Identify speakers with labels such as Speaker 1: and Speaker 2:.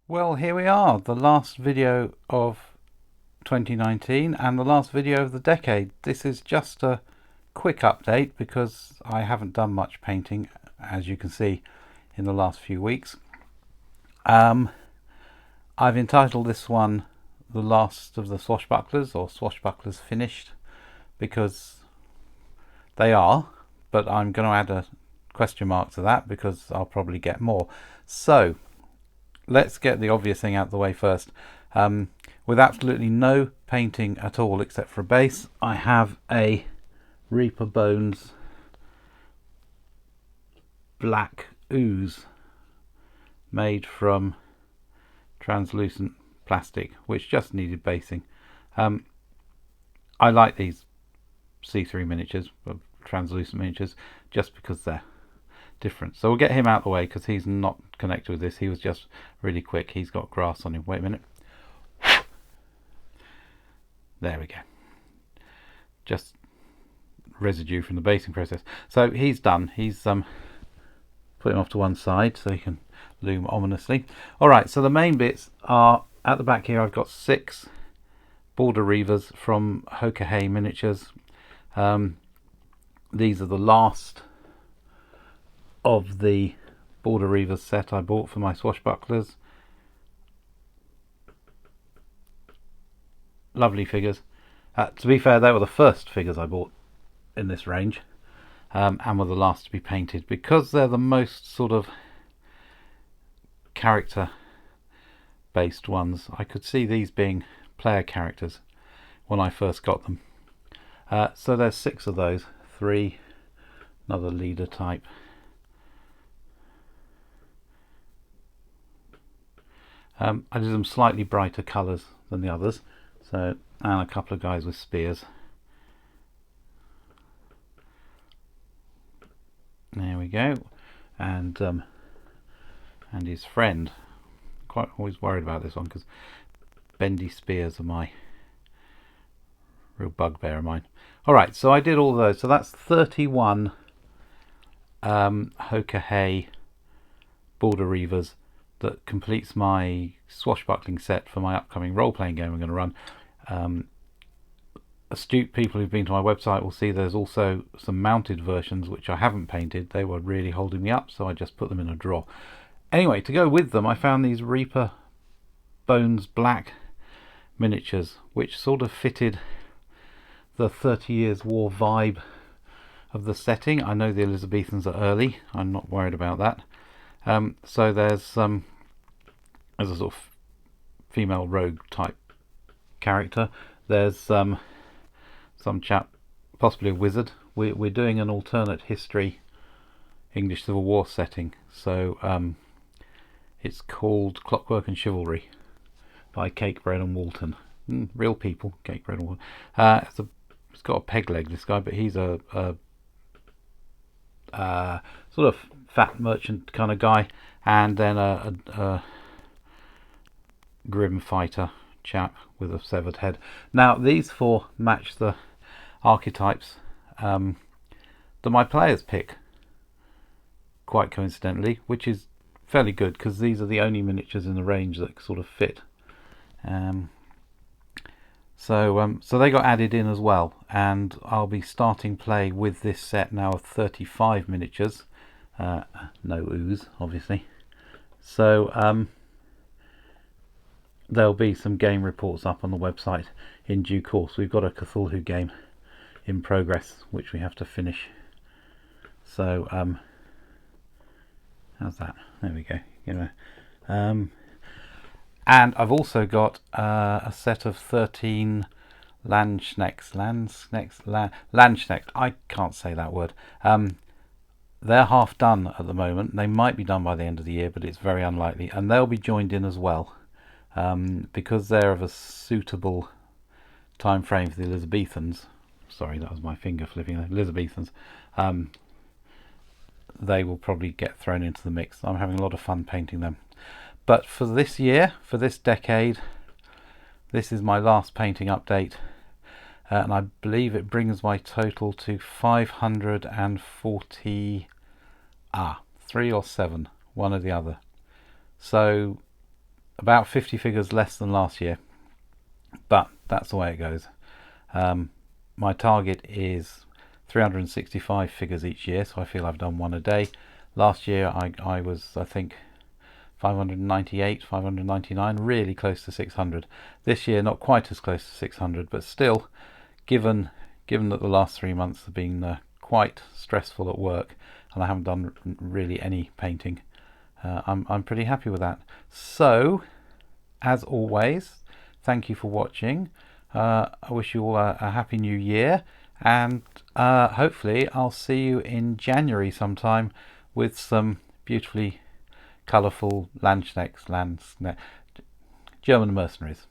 Speaker 1: Well, here we are, the last video of 2019 and the last video of the decade. This is just a quick update because I haven't done much painting, as you can see, in the last few weeks. I've entitled this one The Last of the Swashbucklers, or Swashbucklers Finished, because they are, but I'm going to add a question mark to that because I'll probably get more. So let's get the obvious thing out of the way first. With absolutely no painting at all except for a base, I have a Reaper Bones black ooze made from translucent plastic, which just needed basing. I like these see-through miniatures, translucent miniatures, just because they're different. So we'll get him out of the way because he's not connected with this. He was just really quick. He's got grass on him. Wait a minute. There we go. Just residue from the basing process. So he's done. He's put him off to one side so he can loom ominously. Alright, so the main bits are at the back here. I've got 6 border reavers from Hoka Miniatures. These are the last of the border reavers set I bought for my swashbucklers. Lovely figures. To be fair, they were the first figures I bought in this range, and were the last to be painted because they're the most sort of character based ones. I could see these being player characters when I first got them. So there's 6 of those, 3, another leader type. I did them slightly brighter colours than the others, so, and a couple of guys with spears. There we go, and his friend. Quite always worried about this one because bendy spears are my real bugbear of mine. Alright, so I did all those, so that's 31 Hoka border reavers. That completes my swashbuckling set for my upcoming role-playing game I'm going to run. Astute people who've been to my website will see there's also some mounted versions which I haven't painted. They were really holding me up, so I just put them in a drawer. Anyway, to go with them I found these Reaper Bones black miniatures which sort of fitted the 30 Years War vibe of the setting. I know the Elizabethans are early, I'm not worried about that. So there's a sort of female rogue type character. There's some chap, possibly a wizard. We're doing an alternate history English Civil War setting, so it's called Clockwork and Chivalry by Cake Bread and Walton. Real people, Cake Bread and Walton. It's got a peg leg, this guy, but he's a sort of fat merchant kind of guy, and then a grim fighter chap with a severed head. Now these 4 match the archetypes that my players pick, quite coincidentally, which is fairly good because these are the only miniatures in the range that sort of fit. So they got added in as well, and I'll be starting play with this set now of 35 miniatures. No ooze, obviously. So there'll be some game reports up on the website in due course. We've got a Cthulhu game in progress which we have to finish. So how's that? There we go. And I've also got a set of 13 Landsknechts. I can't say that word. They're half done at the moment. They might be done by the end of the year, but it's very unlikely. And they'll be joined in as well, because they're of a suitable time frame for the Elizabethans. Sorry, that was my finger flipping. Elizabethans. They will probably get thrown into the mix. I'm having a lot of fun painting them. But for this year, for this decade, this is my last painting update. And I believe it brings my total to 540, 3 or 7, one or the other. So about 50 figures less than last year, but that's the way it goes. My target is 365 figures each year, so I feel I've done one a day. Last year I was, I think, 598, 599, really close to 600. This year not quite as close to 600, but still, given that the last 3 months have been quite stressful at work and I haven't done really any painting, I'm pretty happy with that. So, as always, thank you for watching. I wish you all a happy new year, and hopefully I'll see you in January sometime with some beautifully colourful Landsknechts, German mercenaries.